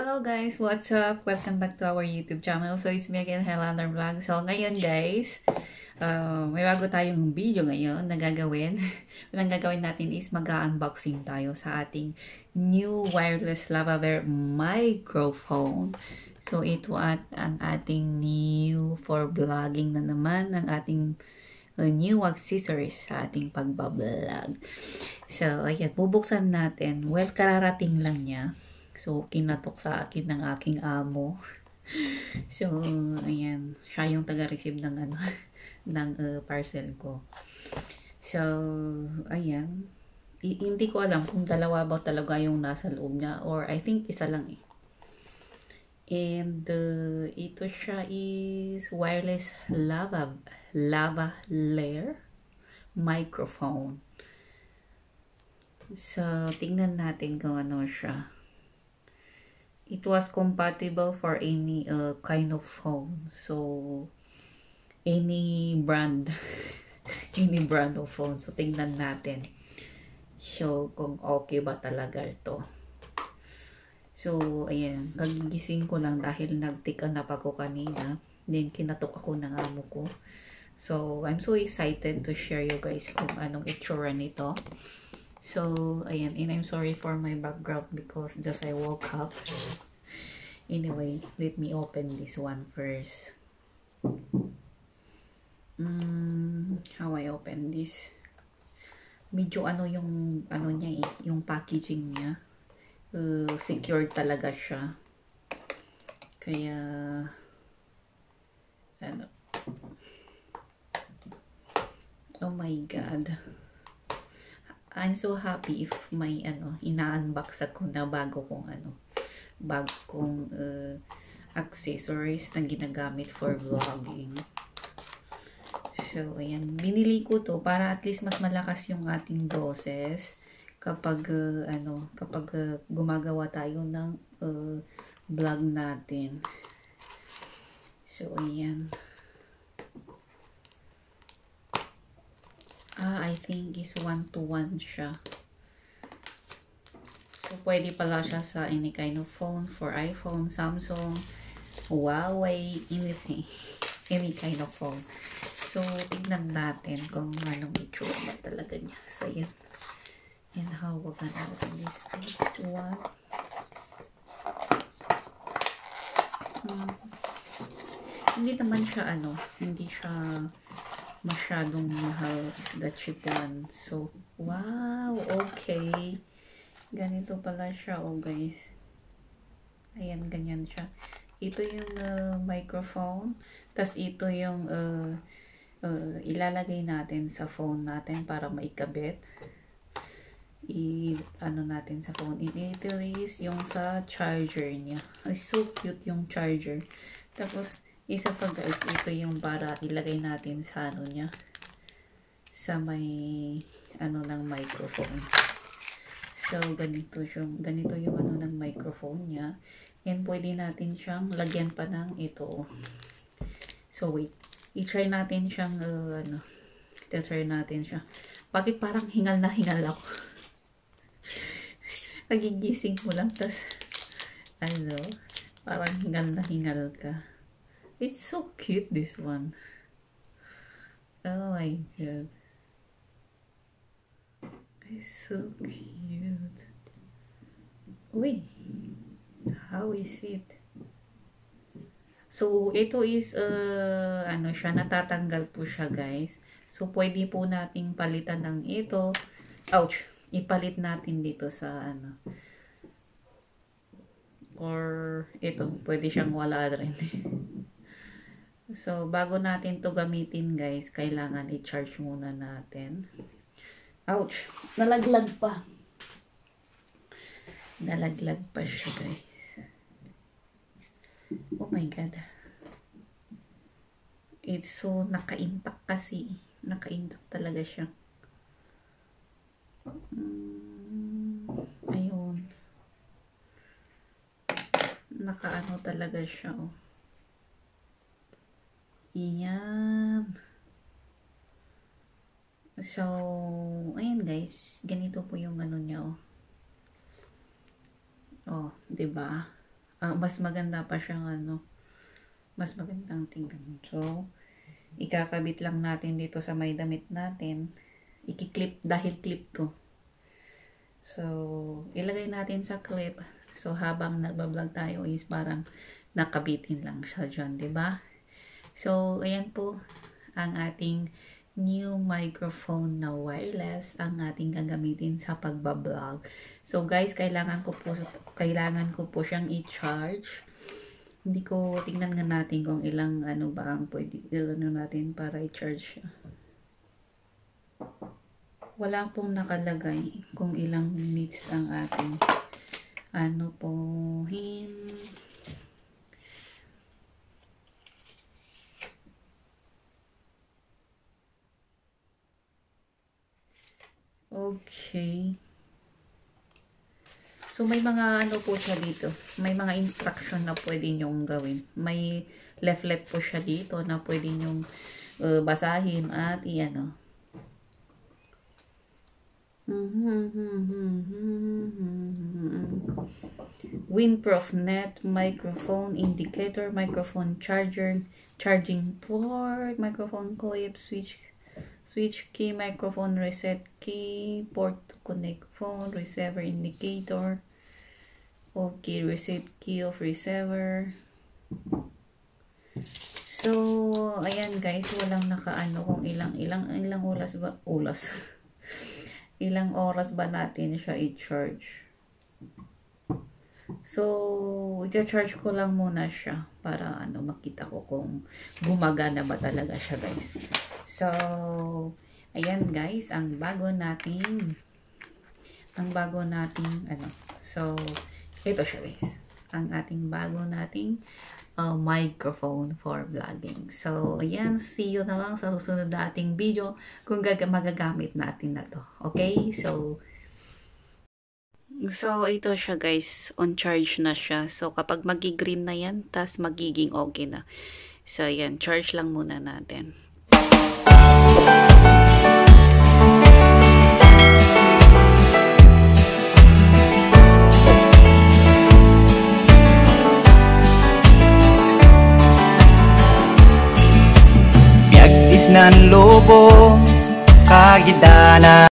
Hello guys, what's up? Welcome back to our YouTube channel. So it's me again, Helander Vlog. So ngayon guys, may bago tayong video ngayon na gagawin. Ang gagawin natin is mag-unboxing tayo sa ating new wireless lavalier microphone. So ito at ang ating new for vlogging na naman, ang ating new accessories sa ating pagbablog. So ayan, bubuksan natin. Well, kararating lang niya. So, kinatok sa akin ng aking amo. So, ayan. Siya yung taga-receive ng, ng parcel ko. So, ayan. Hindi ko alam kung dalawa ba talaga yung nasa loob niya. Or I think isa lang eh. And, ito siya is wireless lavalier microphone. So, tingnan natin kung ano siya. It was compatible for any kind of phone. So, any brand. Any brand of phone. So, tingnan natin. So, kung okay ba talaga ito. So, ayan. Kagigising ko lang dahil nag-take up ako kanina. Then, kinatok ako ng amo ko. So, I'm so excited to share you guys kung anong itsura nito. So, ayan. And I'm sorry for my background because just I woke up. Anyway, let me open this one first. How I open this? Medyo ano yung ano niya eh, yung packaging niya. Secured talaga siya. Kaya ano. Oh my God. I'm so happy if may ina-unbox ako na bago kong accessories na ginagamit for vlogging. So, ayan. Binili ko to para at least mas malakas yung ating boses kapag, gumagawa tayo ng vlog natin. So, ayan. I think is 1-to-1 siya. So, pwede pala siya sa any kind of phone, for iPhone, Samsung, Huawei, anything. Any kind of phone. So, tignan natin kung anong itsura ba talaga niya. So, yan. And how we're gonna open this one. Hindi naman siya hindi siya masyadong mahal, is the cheap one. So, wow, okay. Ganito pala siya, oh guys. Ayan, ganyan siya. Ito yung microphone. Tas ito yung ilalagay natin sa phone natin para maikabit. Natin sa phone. Ito is yung sa charger niya. Ay, so cute yung charger. Tapos, isa pa guys, ito yung para ilagay natin sa niya. Sa may ng microphone. So, ganito yung ng microphone niya. And pwede natin siyang lagyan pa ng ito. So, wait. I-try natin siyang, i-try natin siya. Bakit parang hingal na hingal ako? Nagigising mo lang, tas, parang hingal na hingal ka. It's so cute, this one. Oh my God. It's so cute. Uy. How is it? So, ito is, siya, natatanggal po siya, guys. So, pwede po nating palitan ng ito. Ouch! Ipalit natin dito sa, or, ito, pwede siyang wala rin. So, bago natin to gamitin, guys, kailangan i-charge muna natin. Ouch! Nalaglag pa. Nalaglag pa siya, guys. Oh my God. It's so naka-intact kasi. Naka-intact talaga siya. Ayun. Naka-ano talaga siya, oh. Iyan. So, ayun guys. Ganito po yung niya, oh. Oh, 'di ba? mas maganda pa siyang mas magandang tingnan. So, ikakabit lang natin dito sa may damit natin. Ikiklip dahil clip to. So, ilagay natin sa clip. So, habang nagbablog tayo is parang nakabitin lang siya dyan, diba? So, ayan po ang ating new microphone na wireless ang ating gagamitin sa pagbablog. So, guys, kailangan ko po siyang i-charge. Hindi ko, tingnan nga natin kung ilang ba ang pwede natin para i-charge siya. Wala pong nakalagay kung ilang minutes ang ating Okay. So, may mga po siya dito. May mga instruction na pwede nyong gawin. May leaflet po siya dito na pwede nyong basahin at windproof net, microphone indicator, microphone charger, charging port, microphone clip, switch key, microphone reset key, port to connect phone, receiver indicator, okay, reset key of receiver. So, ayan guys, walang kung ilang oras ilang oras ba natin siya i-charge. So, i-charge ko lang muna siya para makita ko kung gumagana ba talaga siya, guys. So, ayan guys, ang bago nating so, ito siya guys. Ang ating bago nating microphone for vlogging. So, ayan, see you na lang sa susunod na ating video kung magagamit natin na to. Okay? So, ito siya guys. On charge na siya. So, kapag magi-green na yan, tas magiging okay na. So, ayan, charge lang muna natin. Nan lobo kagidana